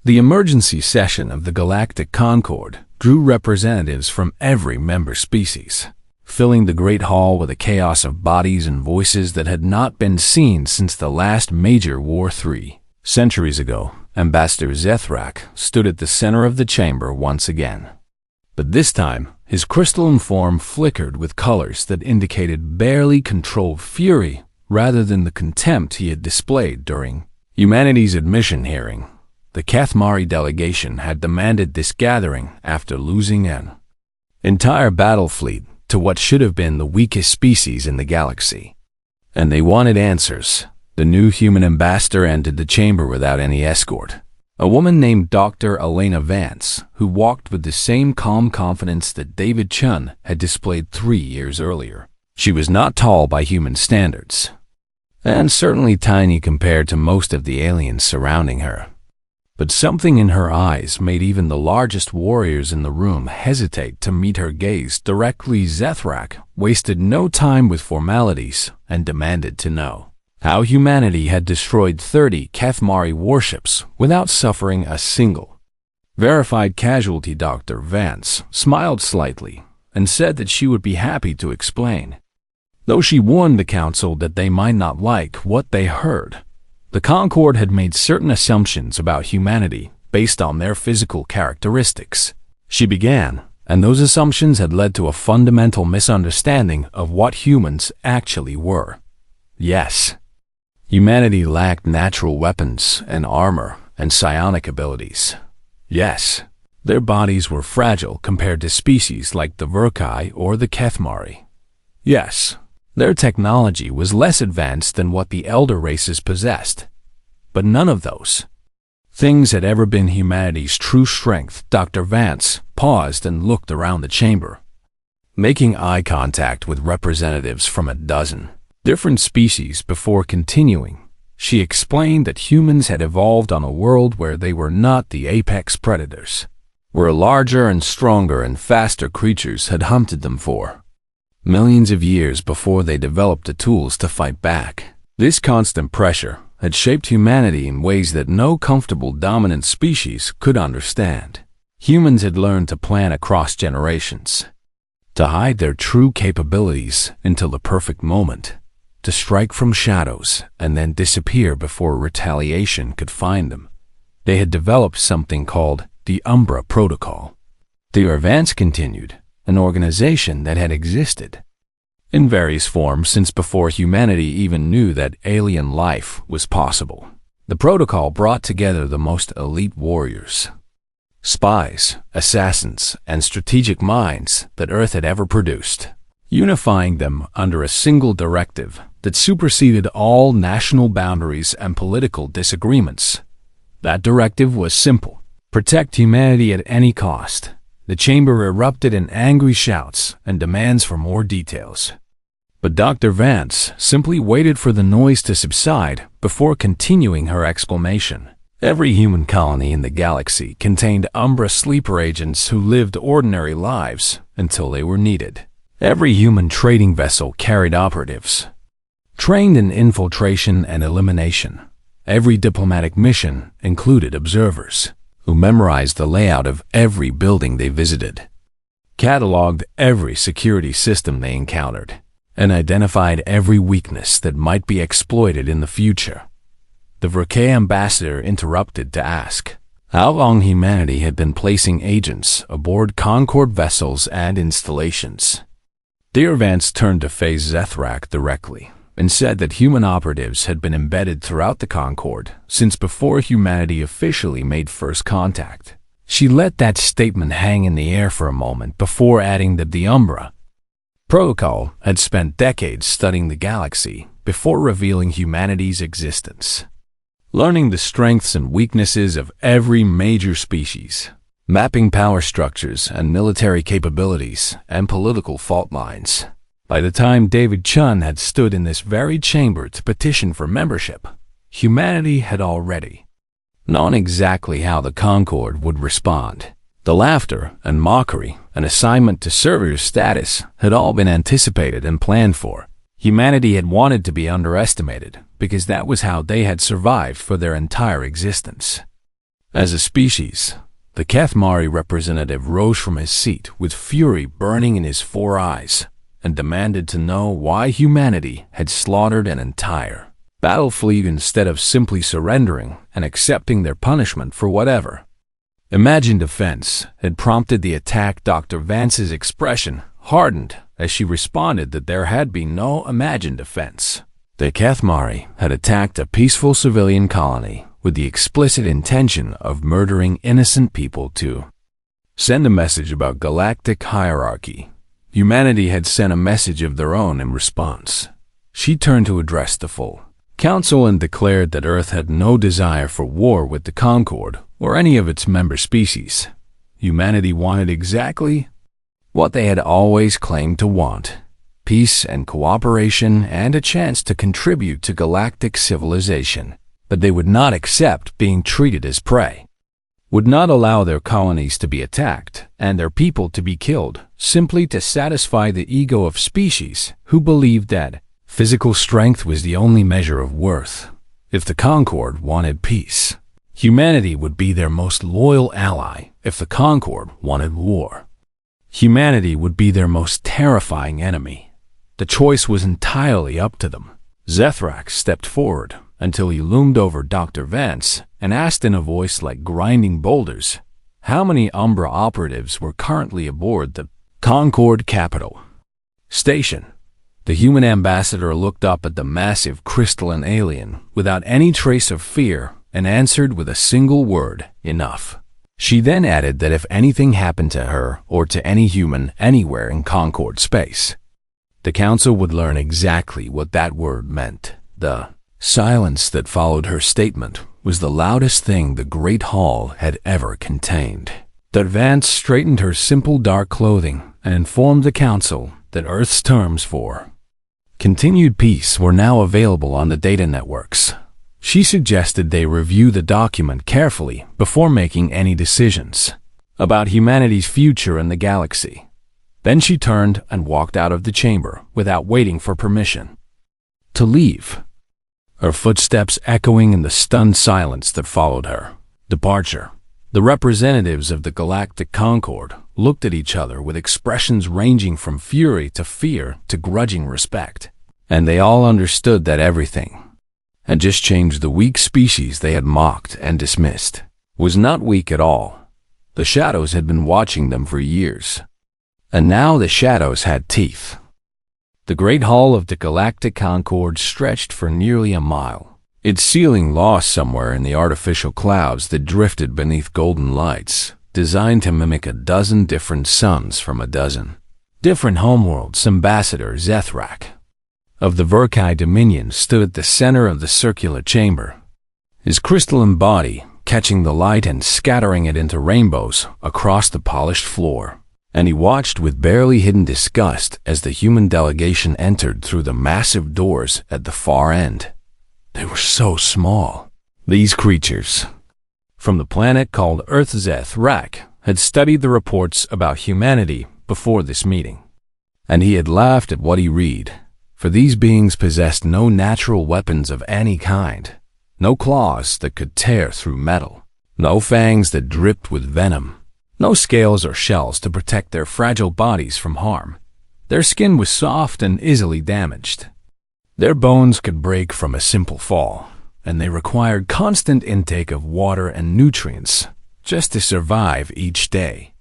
The emergency session of the Galactic Concord drew representatives from every member species, filling the Great Hall with a chaos of bodies and voices that had not been seen since the last major war 3 centuries ago. Ambassador Zethrak stood at the center of the chamber once again. But this time, his crystalline form flickered with colors that indicated barely controlled fury rather than the contempt he had displayed during humanity's admission hearing. The Kathmari delegation had demanded this gathering after losing an entire battle fleet to what should have been the weakest species in the galaxy. And they wanted answers. The new human ambassador entered the chamber without any escort. A woman named Dr. Elena Vance, who walked with the same calm confidence that David Chun had displayed 3 years earlier. She was not tall by human standards, and certainly tiny compared to most of the aliens surrounding her. But something in her eyes made even the largest warriors in the room hesitate to meet her gaze directly. Zethrak wasted no time with formalities and demanded to know how humanity had destroyed 30 Kathmari warships without suffering a single verified casualty. Dr. Vance smiled slightly and said that she would be happy to explain, though she warned the council that they might not like what they heard. The Concord had made certain assumptions about humanity based on their physical characteristics. She began, and those assumptions had led to a fundamental misunderstanding of what humans actually were. Yes, humanity lacked natural weapons and armor and psionic abilities. Yes, their bodies were fragile compared to species like the Verkai or the Kathmari. Yes, their technology was less advanced than what the elder races possessed. But none of those things had ever been humanity's true strength. Dr. Vance paused and looked around the chamber, making eye contact with representatives from a dozen different species before continuing. She explained that humans had evolved on a world where they were not the apex predators, where larger and stronger and faster creatures had hunted them for millions of years before they developed the tools to fight back. This constant pressure had shaped humanity in ways that no comfortable dominant species could understand. Humans had learned to plan across generations, to hide their true capabilities until the perfect moment, to strike from shadows and then disappear before retaliation could find them. They had developed something called the Umbra Protocol. Dr. Vance continued, an organization that had existed in various forms since before humanity even knew that alien life was possible. The protocol brought together the most elite warriors, spies, assassins, and strategic minds that Earth had ever produced, unifying them under a single directive that superseded all national boundaries and political disagreements. That directive was simple: protect humanity at any cost. The chamber erupted in angry shouts and demands for more details. But Dr. Vance simply waited for the noise to subside before continuing her exclamation. Every human colony in the galaxy contained Umbra sleeper agents who lived ordinary lives until they were needed. Every human trading vessel carried operatives trained in infiltration and elimination. Every diplomatic mission included observers who memorized the layout of every building they visited, cataloged every security system they encountered, and identified every weakness that might be exploited in the future. The Verkai ambassador interrupted to ask how long humanity had been placing agents aboard Concord vessels and installations. Dr. Vance turned to face Zethrak directly and said that human operatives had been embedded throughout the Concord since before humanity officially made first contact. She let that statement hang in the air for a moment before adding that the Umbra Protocol had spent decades studying the galaxy before revealing humanity's existence, learning the strengths and weaknesses of every major species, mapping power structures and military capabilities and political fault lines. By the time David Chun had stood in this very chamber to petition for membership, humanity had already known exactly how the Concord would respond. The laughter and mockery and assignment to surveyor status had all been anticipated and planned for. Humanity had wanted to be underestimated because that was how they had survived for their entire existence. As a species, the Cathmari representative rose from his seat with fury burning in his 4 eyes and demanded to know why humanity had slaughtered an entire battle fleet instead of simply surrendering and accepting their punishment for whatever imagined offense had prompted the attack. Dr. Vance's expression hardened as she responded that there had been no imagined offense. The Cathmari had attacked a peaceful civilian colony with the explicit intention of murdering innocent people to send a message about galactic hierarchy. Humanity had sent a message of their own in response. She turned to address the full council and declared that Earth had no desire for war with the Concord or any of its member species. Humanity wanted exactly what they had always claimed to want: peace and cooperation and a chance to contribute to galactic civilization. But they would not accept being treated as prey, would not allow their colonies to be attacked and their people to be killed simply to satisfy the ego of species who believed that physical strength was the only measure of worth. If the Concord wanted peace, humanity would be their most loyal ally. If the Concord wanted war, humanity would be their most terrifying enemy. The choice was entirely up to them. Zethrak stepped forward until he loomed over Dr. Vance and asked in a voice like grinding boulders how many Umbra operatives were currently aboard the Concord Capital Station. The human ambassador looked up at the massive crystalline alien without any trace of fear and answered with a single word: enough. She then added that if anything happened to her or to any human anywhere in Concord space, the council would learn exactly what that word meant. The silence that followed her statement was the loudest thing the Great Hall had ever contained. Vance straightened her simple dark clothing and informed the council that Earth's terms for continued peace were now available on the data networks. She suggested they review the document carefully before making any decisions about humanity's future in the galaxy. Then she turned and walked out of the chamber without waiting for permission to leave, her footsteps echoing in the stunned silence that followed her departure. The representatives of the Galactic Concord looked at each other with expressions ranging from fury to fear to grudging respect, and they all understood that everything had just changed. The weak species they had mocked and dismissed was not weak at all. The shadows had been watching them for years, and now the shadows had teeth. The Great Hall of the Galactic Concord stretched for nearly a mile, its ceiling lost somewhere in the artificial clouds that drifted beneath golden lights, designed to mimic a dozen different suns from a dozen different homeworlds. Ambassador Zethrak of the Verkai Dominion stood at the center of the circular chamber, his crystalline body catching the light and scattering it into rainbows across the polished floor. And he watched with barely hidden disgust as the human delegation entered through the massive doors at the far end. They were so small. These creatures from the planet called Earth. Zethrak had studied the reports about humanity before this meeting, and he had laughed at what he read, for these beings possessed no natural weapons of any kind, no claws that could tear through metal, no fangs that dripped with venom, no scales or shells to protect their fragile bodies from harm. Their skin was soft and easily damaged. Their bones could break from a simple fall, and they required constant intake of water and nutrients just to survive each day.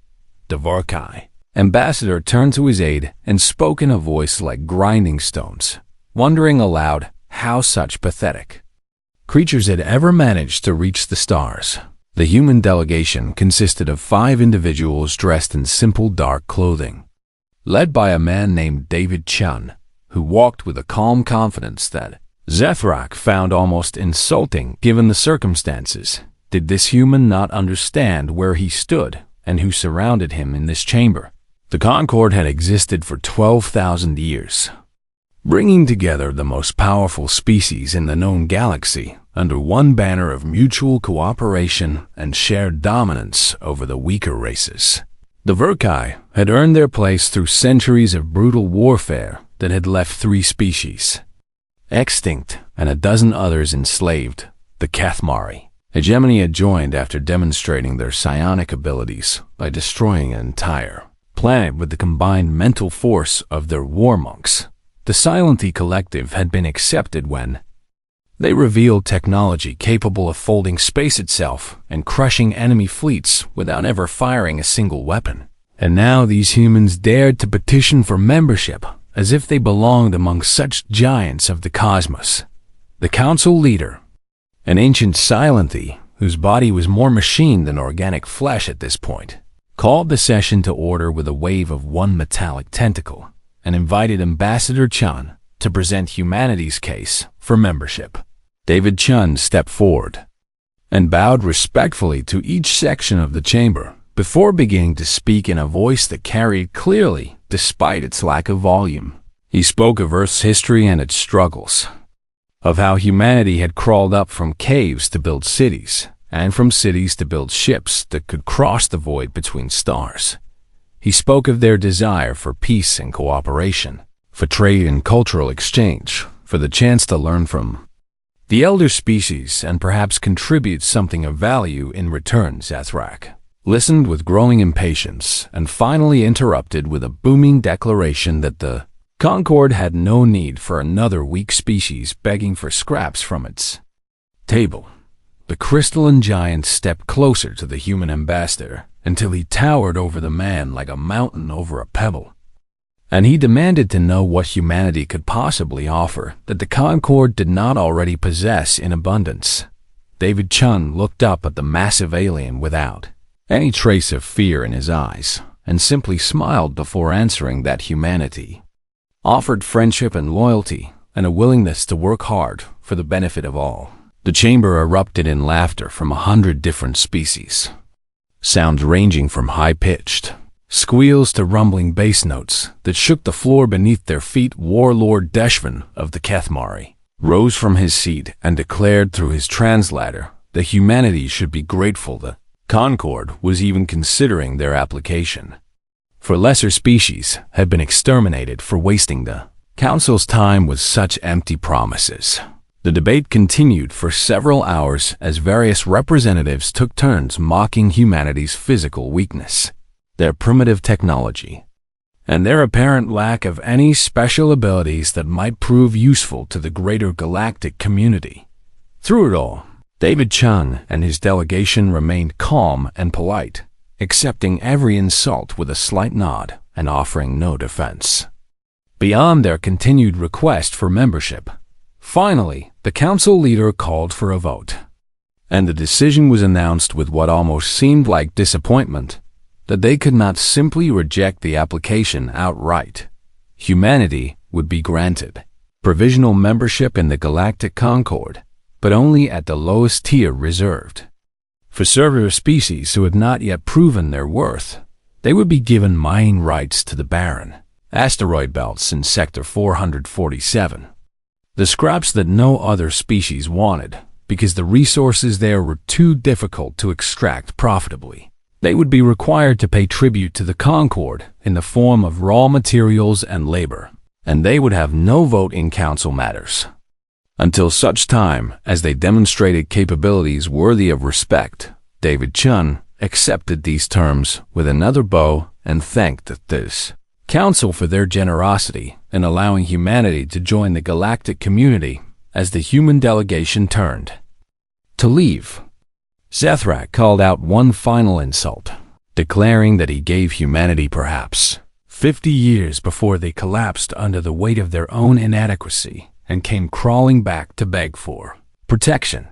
The Verkai ambassador turned to his aide and spoke in a voice like grinding stones, wondering aloud how such pathetic creatures had ever managed to reach the stars. The human delegation consisted of 5 individuals dressed in simple dark clothing, led by a man named David Chun, who walked with a calm confidence that Zethrak found almost insulting given the circumstances. Did this human not understand where he stood and who surrounded him in this chamber? The Concord had existed for 12,000 years, bringing together the most powerful species in the known galaxy under one banner of mutual cooperation and shared dominance over the weaker races. The Verkai had earned their place through centuries of brutal warfare that had left 3 species extinct and a dozen others enslaved: the Cathmari, Hegemony had joined after demonstrating their psionic abilities by destroying an entire planet with the combined mental force of their war monks. The Silently Collective had been accepted when they revealed technology capable of folding space itself and crushing enemy fleets without ever firing a single weapon. And now these humans dared to petition for membership as if they belonged among such giants of the cosmos. The council leader, an ancient Silently whose body was more machine than organic flesh at this point, called the session to order with a wave of one metallic tentacle and invited Ambassador Chun to present humanity's case for membership. David Chun stepped forward and bowed respectfully to each section of the chamber before beginning to speak in a voice that carried clearly despite its lack of volume. He spoke of Earth's history and its struggles, of how humanity had crawled up from caves to build cities, and from cities to build ships that could cross the void between stars. He spoke of their desire for peace and cooperation, for trade and cultural exchange, for the chance to learn from the elder species and perhaps contribute something of value in return. Zathrak listened with growing impatience and finally interrupted with a booming declaration that the Concord had no need for another weak species begging for scraps from its table. The crystalline giant stepped closer to the human ambassador until he towered over the man like a mountain over a pebble. And he demanded to know what humanity could possibly offer that the Concord did not already possess in abundance. David Chun looked up at the massive alien without any trace of fear in his eyes and simply smiled before answering that humanity offered friendship and loyalty and a willingness to work hard for the benefit of all. The chamber erupted in laughter from 100 different species, sounds ranging from high-pitched squeals to rumbling bass notes that shook the floor beneath their feet. Warlord Deshvan of the Kethmari rose from his seat and declared through his translator that humanity should be grateful that Concord was even considering their application, for lesser species had been exterminated for wasting the Council's time with such empty promises. The debate continued for several hours as various representatives took turns mocking humanity's physical weakness, their primitive technology, and their apparent lack of any special abilities that might prove useful to the greater galactic community. Through it all, David Chun and his delegation remained calm and polite, accepting every insult with a slight nod and offering no defense. Beyond their continued request for membership, finally, the council leader called for a vote, and the decision was announced with what almost seemed like disappointment, that they could not simply reject the application outright. Humanity would be granted provisional membership in the Galactic Concord, but only at the lowest tier reserved for servitor species who had not yet proven their worth. They would be given mining rights to the barren asteroid belts in Sector 447, the scraps that no other species wanted because the resources there were too difficult to extract profitably. They would be required to pay tribute to the Concord in the form of raw materials and labor, and they would have no vote in council matters until such time as they demonstrated capabilities worthy of respect. David Chun accepted these terms with another bow and thanked this council for their generosity in allowing humanity to join the galactic community. As the human delegation turned to leave, Zethrak called out one final insult, declaring that he gave humanity perhaps 50 years before they collapsed under the weight of their own inadequacy and came crawling back to beg for protection.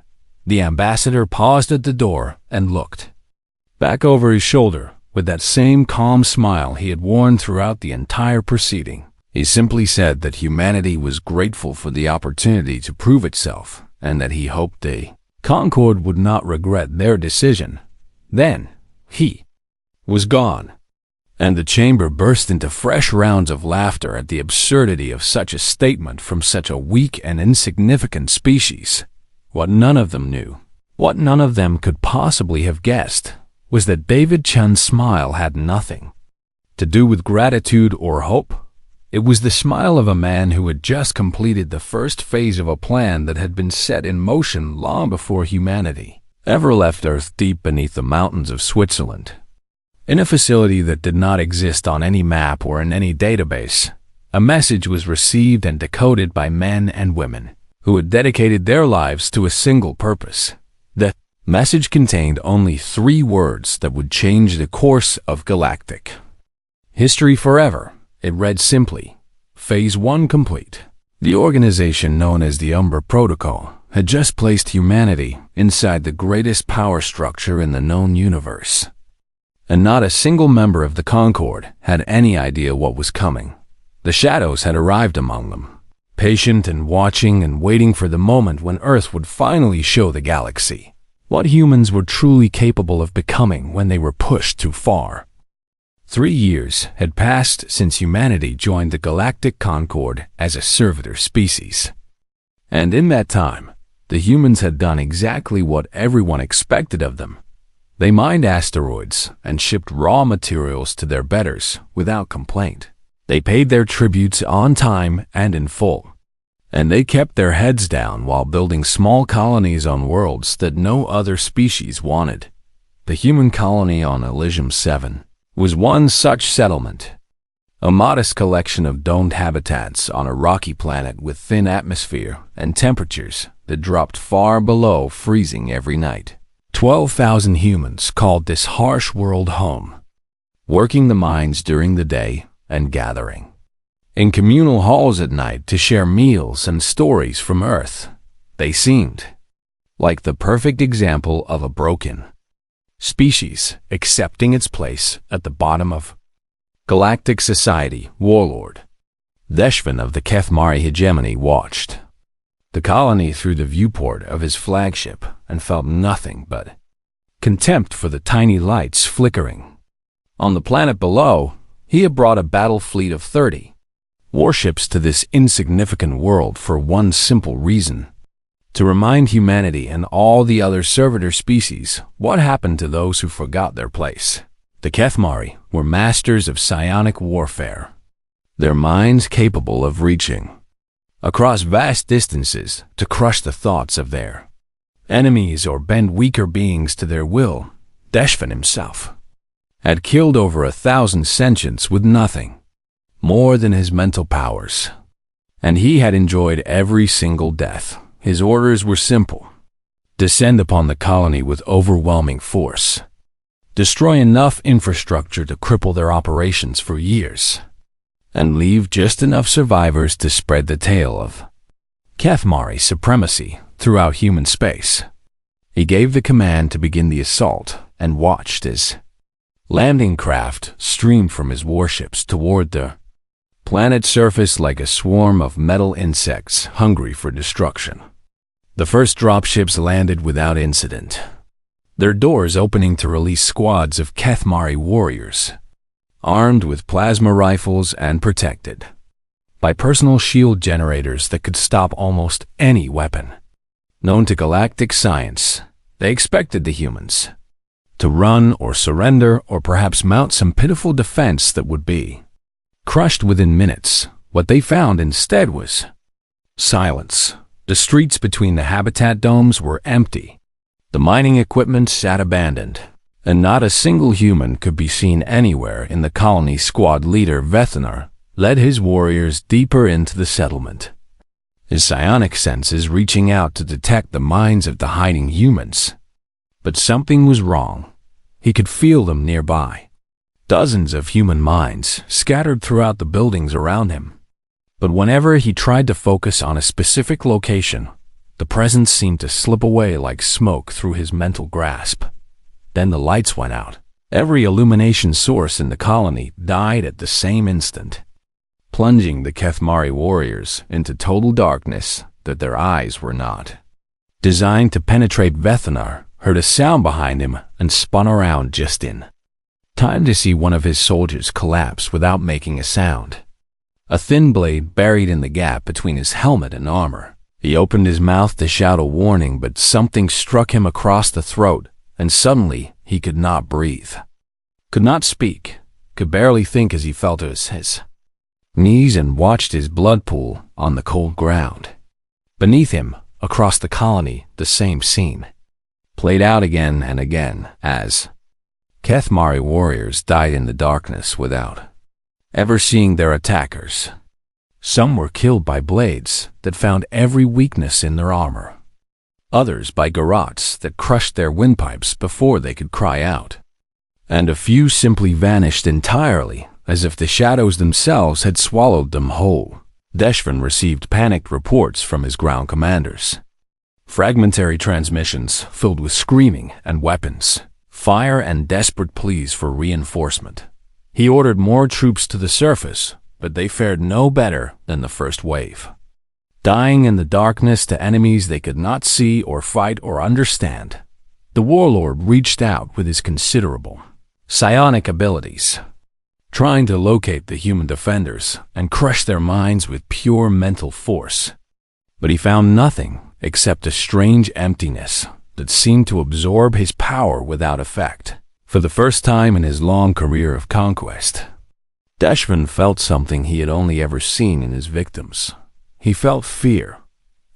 The ambassador paused at the door and looked back over his shoulder with that same calm smile he had worn throughout the entire proceeding. He simply said that humanity was grateful for the opportunity to prove itself and that he hoped the Concord would not regret their decision. Then he was gone, and the chamber burst into fresh rounds of laughter at the absurdity of such a statement from such a weak and insignificant species. What none of them knew, what none of them could possibly have guessed, was that David Chun's smile had nothing to do with gratitude or hope. It was the smile of a man who had just completed the first phase of a plan that had been set in motion long before humanity ever left Earth deep beneath the mountains of Switzerland. In a facility that did not exist on any map or in any database, a message was received and decoded by men and women who had dedicated their lives to a single purpose. The message contained only 3 words that would change the course of Galactic history forever. It read simply, Phase 1 complete. The organization known as the Umbra Protocol had just placed humanity inside the greatest power structure in the known universe. And not a single member of the Concord had any idea what was coming. The shadows had arrived among them, patient and watching and waiting for the moment when Earth would finally show the galaxy what humans were truly capable of becoming when they were pushed too far. 3 years had passed since humanity joined the Galactic Concord as a servitor species. And in that time, the humans had done exactly what everyone expected of them. They mined asteroids and shipped raw materials to their betters without complaint. They paid their tributes on time and in full. And they kept their heads down while building small colonies on worlds that no other species wanted. The human colony on Elysium 7 was one such settlement. A modest collection of domed habitats on a rocky planet with thin atmosphere and temperatures that dropped far below freezing every night. 12,000 humans called this harsh world home, working the mines during the day and gathering in communal halls at night to share meals and stories from Earth. They seemed like the perfect example of a broken species accepting its place at the bottom of Galactic Society. Warlord Deshvan of the Kethmari hegemony watched the colony through the viewport of his flagship and felt nothing but contempt for the tiny lights flickering. On the planet below, he had brought a battle fleet of 30 warships to this insignificant world for one simple reason: to remind humanity and all the other servitor species what happened to those who forgot their place. The Kethmari were masters of psionic warfare, their minds capable of reaching across vast distances to crush the thoughts of their enemies or bend weaker beings to their will. Deshvan himself had killed over 1,000 sentients with nothing more than his mental powers, and he had enjoyed every single death. His orders were simple: descend upon the colony with overwhelming force, destroy enough infrastructure to cripple their operations for years, and leave just enough survivors to spread the tale of Kethmari supremacy throughout human space. He gave the command to begin the assault and watched as landing craft streamed from his warships toward the planet's surface like a swarm of metal insects hungry for destruction. The first dropships landed without incident, their doors opening to release squads of Kethmari warriors, armed with plasma rifles and protected by personal shield generators that could stop almost any weapon. Known to galactic science, they expected the humans to run or surrender or perhaps mount some pitiful defense that would be crushed within minutes. What they found instead was silence. The streets between the habitat domes were empty. The mining equipment sat abandoned, and not a single human could be seen anywhere. In the colony, squad leader Vethanar led his warriors deeper into the settlement, his psionic senses reaching out to detect the minds of the hiding humans. But something was wrong. He could feel them nearby. Dozens of human minds scattered throughout the buildings around him. But whenever he tried to focus on a specific location, the presence seemed to slip away like smoke through his mental grasp. Then the lights went out. Every illumination source in the colony died at the same instant, plunging the Kethmari warriors into total darkness that their eyes were not designed to penetrate. Vethanar heard a sound behind him and spun around just in time to see one of his soldiers collapse without making a sound, a thin blade buried in the gap between his helmet and armor. He opened his mouth to shout a warning, but something struck him across the throat, and suddenly he could not breathe, could not speak, could barely think as he fell to his knees and watched his blood pool on the cold ground. Beneath him, across the colony, the same scene. played out again and again as Kethmari warriors died in the darkness without ever seeing their attackers. Some were killed by blades that found every weakness in their armor. Others by garrots that crushed their windpipes before they could cry out. And a few simply vanished entirely, as if the shadows themselves had swallowed them whole. Deshvan received panicked reports from his ground commanders. Fragmentary transmissions filled with screaming and weapons, fire and desperate pleas for reinforcement. He ordered more troops to the surface, but they fared no better than the first wave. Dying in the darkness to enemies they could not see or fight or understand, the warlord reached out with his considerable psionic abilities, trying to locate the human defenders and crush their minds with pure mental force. But he found nothing except a strange emptiness that seemed to absorb his power without effect. For the first time in his long career of conquest, Deshvan felt something he had only ever seen in his victims. He felt fear.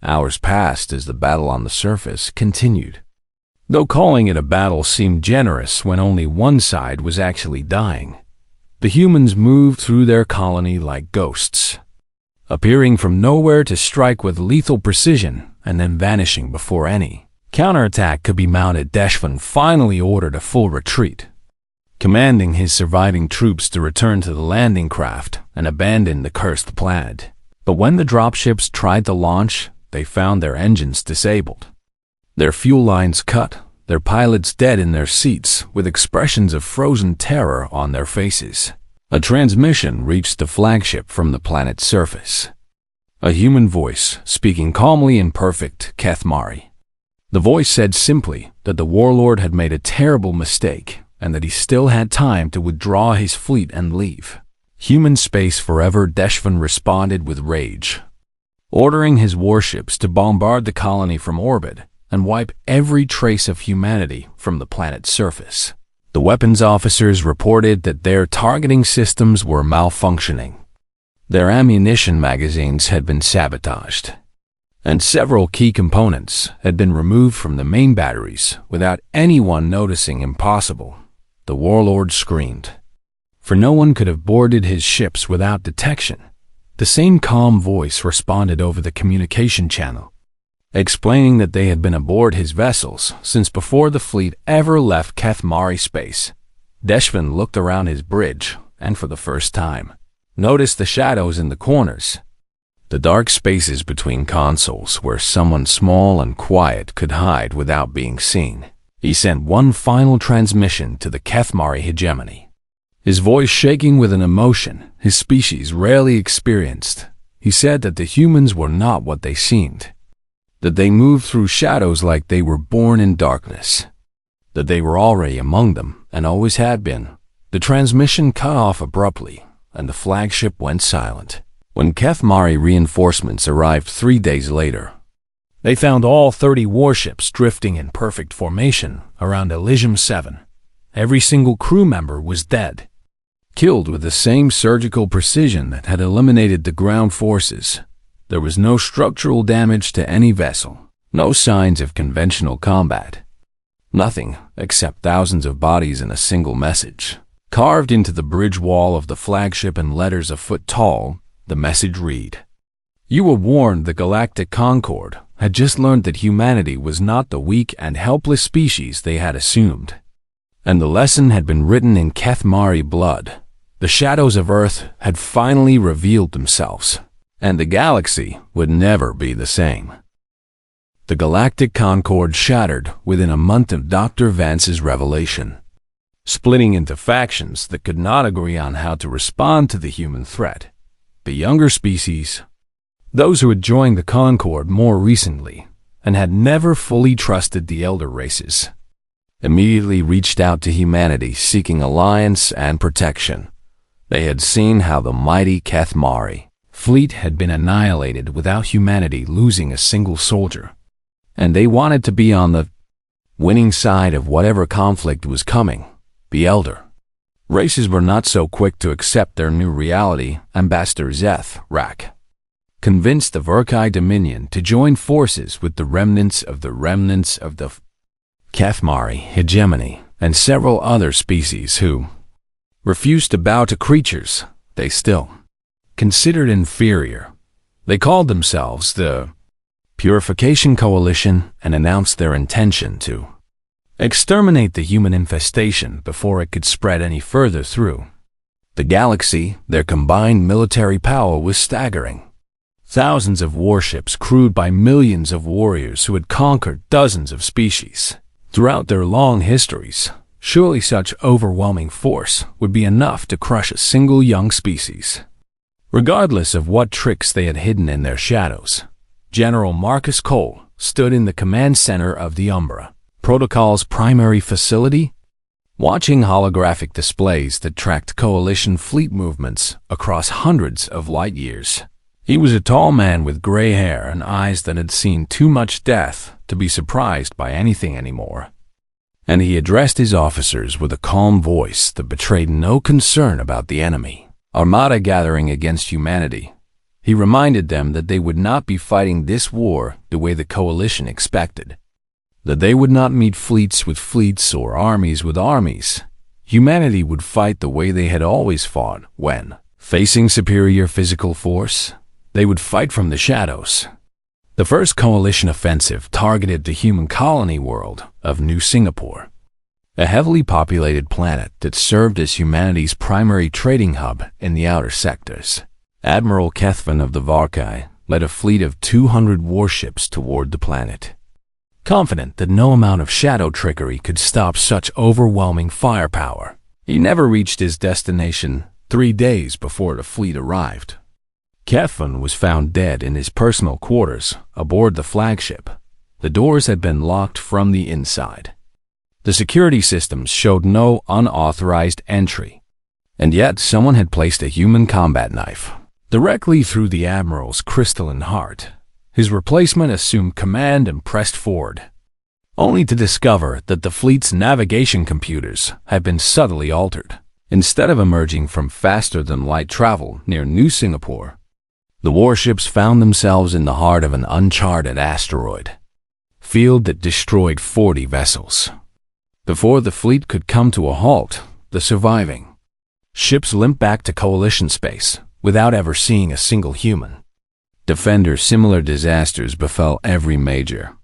Hours passed as the battle on the surface continued. Though calling it a battle seemed generous when only one side was actually dying, the humans moved through their colony like ghosts, appearing from nowhere to strike with lethal precision and then vanishing before any counterattack could be mounted. Deshvan finally ordered a full retreat, commanding his surviving troops to return to the landing craft and abandon the cursed planet. But when the dropships tried to launch, they found their engines disabled, their fuel lines cut, their pilots dead in their seats with expressions of frozen terror on their faces. A transmission reached the flagship from the planet's surface. A human voice speaking calmly in perfect Kethmari. The voice said simply that the warlord had made a terrible mistake and that he still had time to withdraw his fleet and leave human space forever. Deshvan responded with rage, ordering his warships to bombard the colony from orbit and wipe every trace of humanity from the planet's surface. The weapons officers reported that their targeting systems were malfunctioning. Their ammunition magazines had been sabotaged, and several key components had been removed from the main batteries without anyone noticing. Impossible, the warlord screamed, for no one could have boarded his ships without detection. The same calm voice responded over the communication channel, explaining that they had been aboard his vessels since before the fleet ever left Kethmari space. Deshvan looked around his bridge and for the first time noticed the shadows in the corners, the dark spaces between consoles where someone small and quiet could hide without being seen. He sent one final transmission to the Kethmari hegemony, his voice shaking with an emotion his species rarely experienced. He said that the humans were not what they seemed, that they moved through shadows like they were born in darkness, that they were already among them and always had been. The transmission cut off abruptly, and the flagship went silent. When Kethmari reinforcements arrived 3 days later, they found all 30 warships drifting in perfect formation around Elysium 7. Every single crew member was dead, killed with the same surgical precision that had eliminated the ground forces. There was no structural damage to any vessel, no signs of conventional combat. Nothing except thousands of bodies and a single message. Carved into the bridge wall of the flagship in letters a foot tall, the message read, "You were warned the Galactic Concord had just learned that humanity was not the weak and helpless species they had assumed. And the lesson had been written in Kethmari blood. The shadows of Earth had finally revealed themselves, and the galaxy would never be the same." The Galactic Concord shattered within a month of Dr. Vance's revelation, splitting into factions that could not agree on how to respond to the human threat. The younger species, those who had joined the Concord more recently and had never fully trusted the elder races, immediately reached out to humanity seeking alliance and protection. They had seen how the mighty Kethmari fleet had been annihilated without humanity losing a single soldier, and they wanted to be on the winning side of whatever conflict was coming. The elder races were not so quick to accept their new reality. Ambassador Zeth Rak convinced the Verkai Dominion to join forces with the remnants of the Kethmari, hegemony, and several other species who refused to bow to creatures they still considered inferior. They called themselves the Purification Coalition and announced their intention to exterminate the human infestation before it could spread any further through the galaxy. Their combined military power was staggering. Thousands of warships crewed by millions of warriors who had conquered dozens of species throughout their long histories. Surely such overwhelming force would be enough to crush a single young species. Regardless of what tricks they had hidden in their shadows, General Marcus Cole stood in the command center of the Umbra Protocol's primary facility, watching holographic displays that tracked Coalition fleet movements across hundreds of light years. He was a tall man with gray hair and eyes that had seen too much death to be surprised by anything anymore. And he addressed his officers with a calm voice that betrayed no concern about the enemy armada gathering against humanity. He reminded them that they would not be fighting this war the way the Coalition expected, that they would not meet fleets with fleets or armies with armies. Humanity would fight the way they had always fought when, facing superior physical force, they would fight from the shadows. The first Coalition offensive targeted the human colony world of New Singapore, a heavily populated planet that served as humanity's primary trading hub in the outer sectors. Admiral Kethvan of the Varkai led a fleet of 200 warships toward the planet, confident that no amount of shadow trickery could stop such overwhelming firepower. He never reached his destination 3 days before the fleet arrived. Kethvan was found dead in his personal quarters aboard the flagship. The doors had been locked from the inside. The security systems showed no unauthorized entry, and yet someone had placed a human combat knife directly through the Admiral's crystalline heart. His replacement assumed command and pressed forward, only to discover that the fleet's navigation computers had been subtly altered. Instead of emerging from faster-than-light travel near New Singapore, the warships found themselves in the heart of an uncharted asteroid field that destroyed 40 vessels. Before the fleet could come to a halt, the surviving ships limped back to Coalition space without ever seeing a single human. Similar disasters befell every major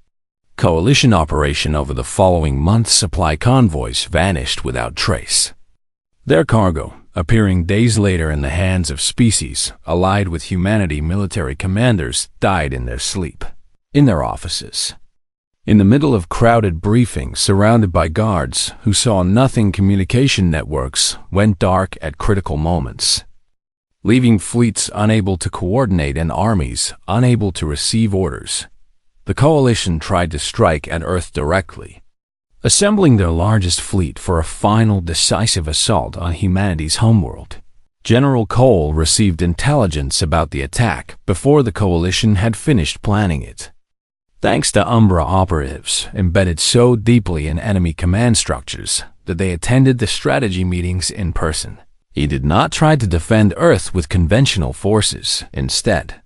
Coalition operation over the following months. Supply convoys vanished without trace, their cargo appearing days later in the hands of species allied with humanity. Military commanders died in their sleep, in their offices, in the middle of crowded briefings surrounded by guards who saw nothing. Communication networks went dark at critical moments, leaving fleets unable to coordinate and armies unable to receive orders. The Coalition tried to strike at Earth directly, assembling their largest fleet for a final decisive assault on humanity's homeworld. General Cole received intelligence about the attack before the Coalition had finished planning it. Thanks to Umbra operatives embedded so deeply in enemy command structures that they attended the strategy meetings in person. He did not try to defend Earth with conventional forces. Instead,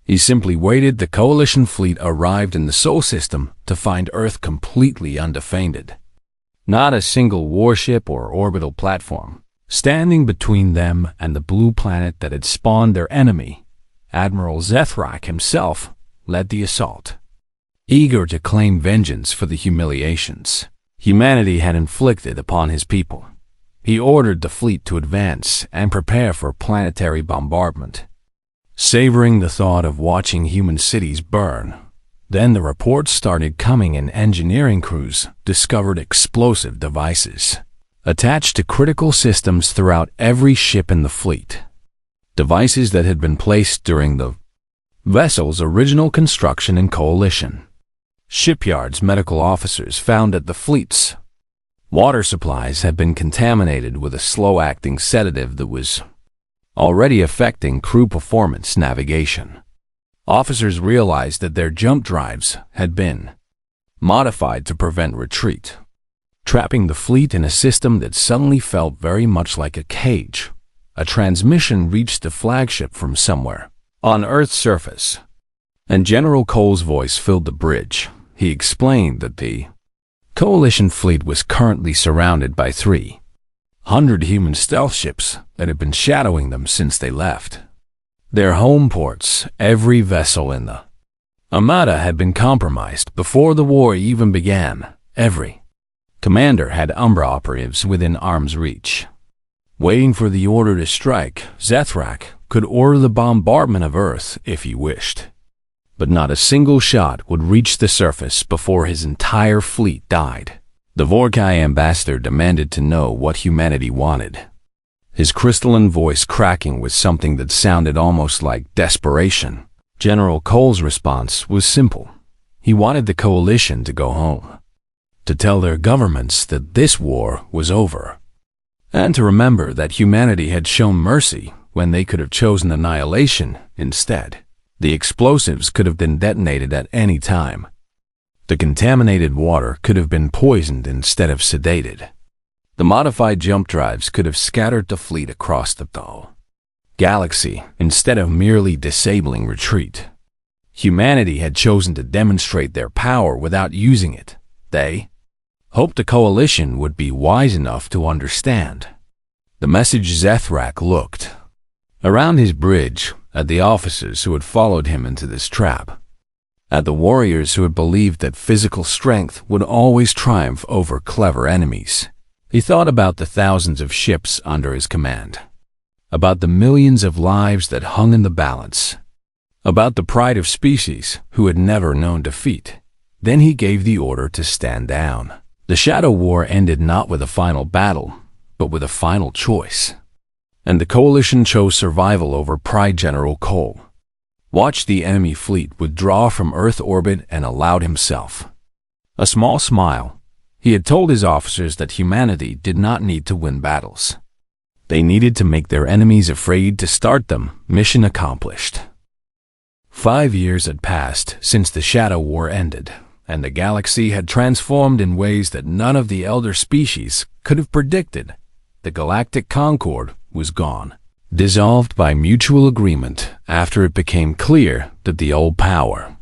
he simply waited. The Coalition fleet arrived in the Sol system to find Earth completely undefended. Not a single warship or orbital platform standing between them and the blue planet that had spawned their enemy. Admiral Zethrak himself led the assault, eager to claim vengeance for the humiliations humanity had inflicted upon his people. He ordered the fleet to advance and prepare for planetary bombardment, savoring the thought of watching human cities burn. Then the reports started coming in. Engineering crews discovered explosive devices attached to critical systems throughout every ship in the fleet, devices that had been placed during the vessel's original construction in Coalition shipyards. Medical officers found that the fleet's water supplies had been contaminated with a slow-acting sedative that was already affecting crew performance. Navigation officers realized that their jump drives had been modified to prevent retreat, trapping the fleet in a system that suddenly felt very much like a cage. A transmission reached the flagship from somewhere on Earth's surface, and General Cole's voice filled the bridge. He explained that the Coalition fleet was currently surrounded by 300 human stealth ships that had been shadowing them since they left their home ports. Every vessel in the Armada had been compromised before the war even began. Every commander had Umbra operatives within arm's reach, waiting for the order to strike. Zethrak could order the bombardment of Earth if he wished, but not a single shot would reach the surface before his entire fleet died. The Vorkai ambassador demanded to know what humanity wanted, his crystalline voice cracking with something that sounded almost like desperation. General Cole's response was simple. He wanted the coalition to go home, to tell their governments that this war was over, and to remember that humanity had shown mercy when they could have chosen annihilation instead. The explosives could have been detonated at any time. The contaminated water could have been poisoned instead of sedated. The modified jump drives could have scattered the fleet across the galaxy instead of merely disabling retreat. Humanity had chosen to demonstrate their power without using it. They hoped the coalition would be wise enough to understand. The message. Zethrak looked around his bridge at the officers who had followed him into this trap, at the warriors who had believed that physical strength would always triumph over clever enemies. He thought about the thousands of ships under his command, about the millions of lives that hung in the balance, about the pride of species who had never known defeat. Then he gave the order to stand down. The Shadow War ended not with a final battle, but with a final choice. And the coalition chose survival over pride. General Cole watched the enemy fleet withdraw from Earth orbit and allowed himself a small smile. He had told his officers that humanity did not need to win battles. They needed to make their enemies afraid to start them. Mission accomplished. 5 years had passed since the Shadow War ended, and the galaxy had transformed in ways that none of the elder species could have predicted. The Galactic Concord was gone, dissolved by mutual agreement after it became clear that the old power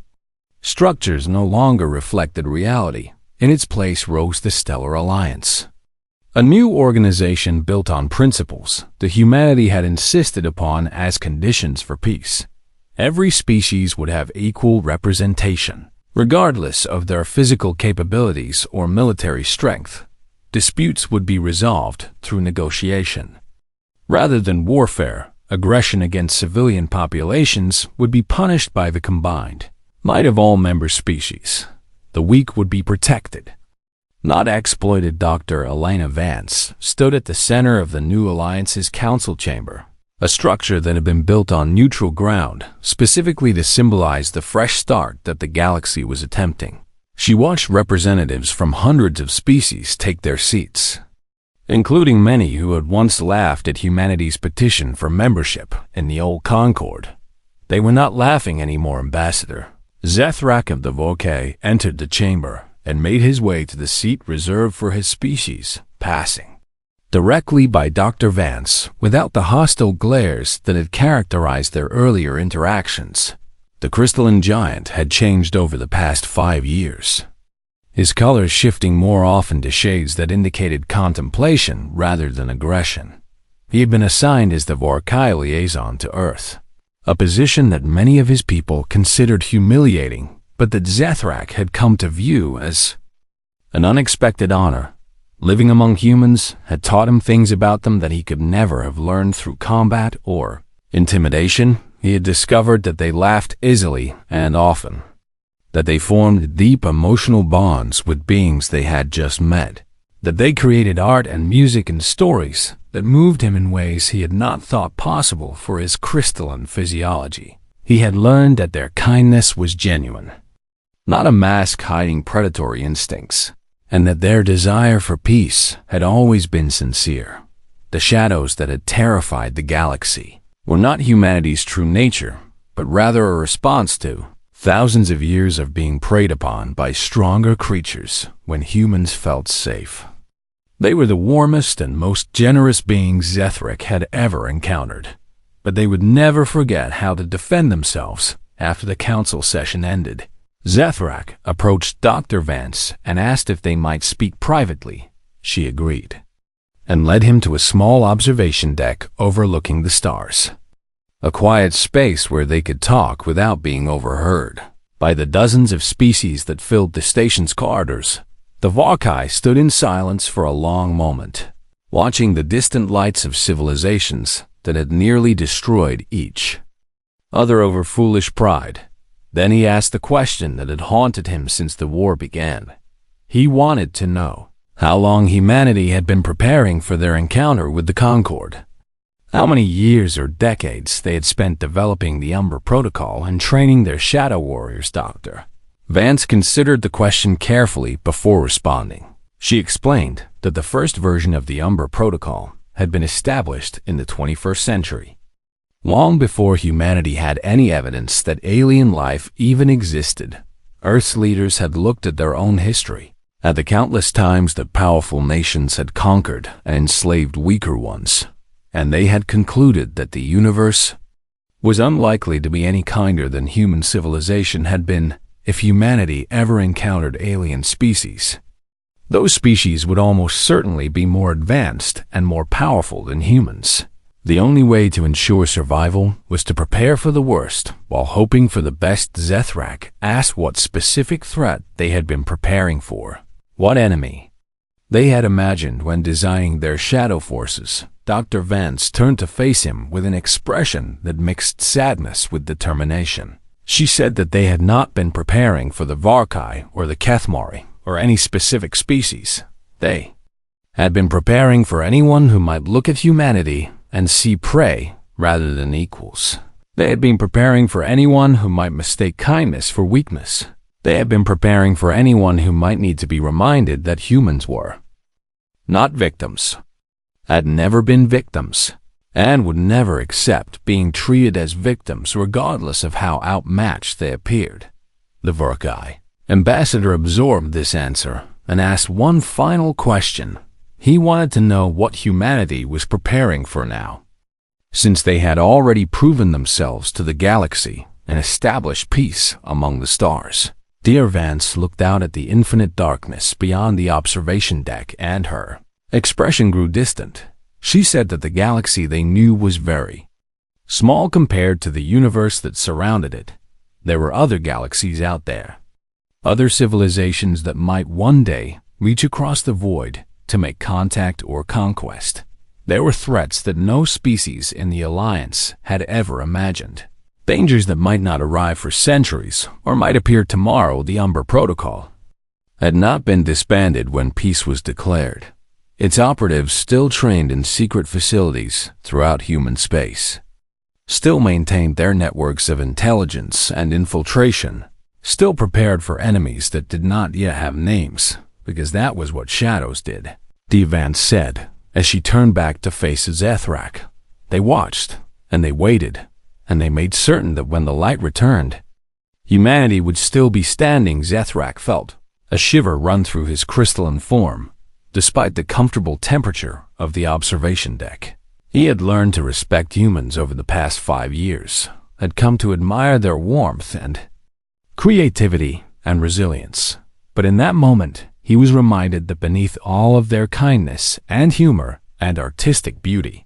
structures no longer reflected reality. In its place rose the Stellar Alliance, a new organization built on principles that humanity had insisted upon as conditions for peace. Every species would have equal representation, regardless of their physical capabilities or military strength. Disputes would be resolved through negotiation. Rather than warfare, aggression against civilian populations would be punished by the combined might of all member species. The weak would be protected, not exploited. Dr. Elena Vance stood at the center of the new alliance's council chamber, a structure that had been built on neutral ground, specifically to symbolize the fresh start that the galaxy was attempting. She watched representatives from hundreds of species take their seats, including many who had once laughed at humanity's petition for membership in the old Concord. They were not laughing anymore. Ambassador Zethrak of the Vorkai entered the chamber and made his way to the seat reserved for his species, passing directly by Dr. Vance without the hostile glares that had characterized their earlier interactions. The crystalline giant had changed over the past 5 years, his colors shifting more often to shades that indicated contemplation rather than aggression. He had been assigned as the Vorkai liaison to Earth, a position that many of his people considered humiliating, but that Zethrak had come to view as an unexpected honor. Living among humans had taught him things about them that he could never have learned through combat or intimidation. He had discovered that they laughed easily and often, that they formed deep emotional bonds with beings they had just met, that they created art and music and stories that moved him in ways he had not thought possible for his crystalline physiology. He had learned that their kindness was genuine, not a mask hiding predatory instincts, and that their desire for peace had always been sincere. The shadows that had terrified the galaxy were not humanity's true nature, but rather a response to thousands of years of being preyed upon by stronger creatures when humans felt safe. They were the warmest and most generous beings Zethrak had ever encountered, but they would never forget how to defend themselves after the council session ended. Zethrak approached Dr. Vance and asked if they might speak privately. She agreed, and led him to a small observation deck overlooking the stars. A quiet space where they could talk without being overheard by the dozens of species that filled the station's corridors. The Varkai stood in silence for a long moment, watching the distant lights of civilizations that had nearly destroyed each other over foolish pride. Then he asked the question that had haunted him since the war began. He wanted to know how long humanity had been preparing for their encounter with the Concord. How many years or decades they had spent developing the Umbra Protocol and training their Shadow Warriors. Dr. Vance considered the question carefully before responding. She explained that the first version of the Umbra Protocol had been established in the 21st century, long before humanity had any evidence that alien life even existed. Earth's leaders had looked at their own history, at the countless times that powerful nations had conquered and enslaved weaker ones, and they had concluded that the universe was unlikely to be any kinder than human civilization had been. If humanity ever encountered alien species, those species would almost certainly be more advanced and more powerful than humans. The only way to ensure survival was to prepare for the worst while hoping for the best. Zethrak asked what specific threat they had been preparing for, what enemy they had imagined when designing their shadow forces. Dr. Vance turned to face him with an expression that mixed sadness with determination. She said that they had not been preparing for the Varkai or the Kethmari or any specific species. They had been preparing for anyone who might look at humanity and see prey rather than equals. They had been preparing for anyone who might mistake kindness for weakness. They had been preparing for anyone who might need to be reminded that humans were not victims, had never been victims, and would never accept being treated as victims regardless of how outmatched they appeared. The Varkai ambassador absorbed this answer and asked one final question. He wanted to know what humanity was preparing for now, since they had already proven themselves to the galaxy and established peace among the stars. Dear Vance looked out at the infinite darkness beyond the observation deck, and her expression grew distant. She said that the galaxy they knew was very small compared to the universe that surrounded it. There were other galaxies out there, other civilizations that might one day reach across the void to make contact or conquest. There were threats that no species in the Alliance had ever imagined. Dangers that might not arrive for centuries or might appear tomorrow. The Umbra Protocol had not been disbanded when peace was declared. Its operatives still trained in secret facilities throughout human space, still maintained their networks of intelligence and infiltration, still prepared for enemies that did not yet have names, because that was what shadows did. Vance said, as she turned back to face Zethrak. They watched, and they waited, and they made certain that when the light returned, humanity would still be standing. Zethrak felt a shiver run through his crystalline form, despite the comfortable temperature of the observation deck. He had learned to respect humans over the past 5 years, had come to admire their warmth and creativity and resilience. But in that moment, he was reminded that beneath all of their kindness and humor and artistic beauty,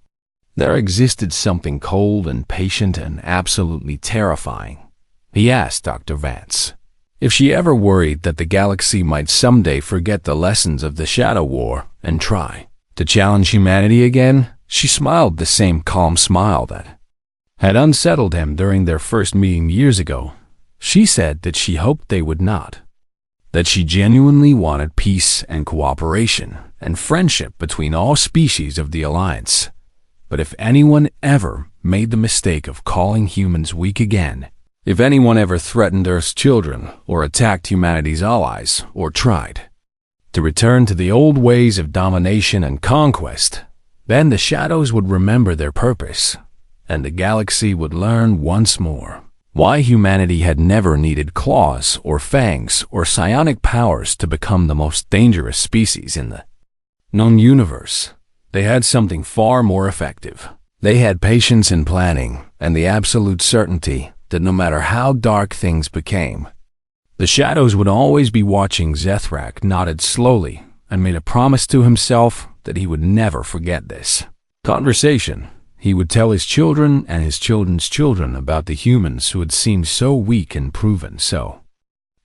there existed something cold and patient and absolutely terrifying. He asked Dr. Vance if she ever worried that the galaxy might someday forget the lessons of the Shadow War and try to challenge humanity again. She smiled the same calm smile that had unsettled him during their first meeting years ago. She said that she hoped they would not, that she genuinely wanted peace and cooperation and friendship between all species of the Alliance. But if anyone ever made the mistake of calling humans weak again, if anyone ever threatened Earth's children or attacked humanity's allies or tried to return to the old ways of domination and conquest, then the shadows would remember their purpose, and the galaxy would learn once more why humanity had never needed claws or fangs or psionic powers to become the most dangerous species in the known universe. They had something far more effective. They had patience in planning and the absolute certainty that no matter how dark things became, The shadows would always be watching. Zethrak nodded slowly and made a promise to himself that he would never forget this conversation. He would tell his children and his children's children about the humans who had seemed so weak and proven so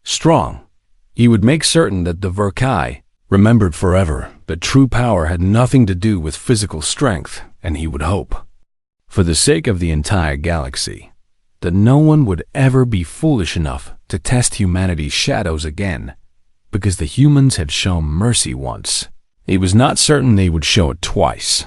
strong. He would make certain that the Verkai remembered forever that true power had nothing to do with physical strength, and he would hope, for the sake of the entire galaxy, that no one would ever be foolish enough to test humanity's shadows again, because the humans had shown mercy once. He was not certain they would show it twice.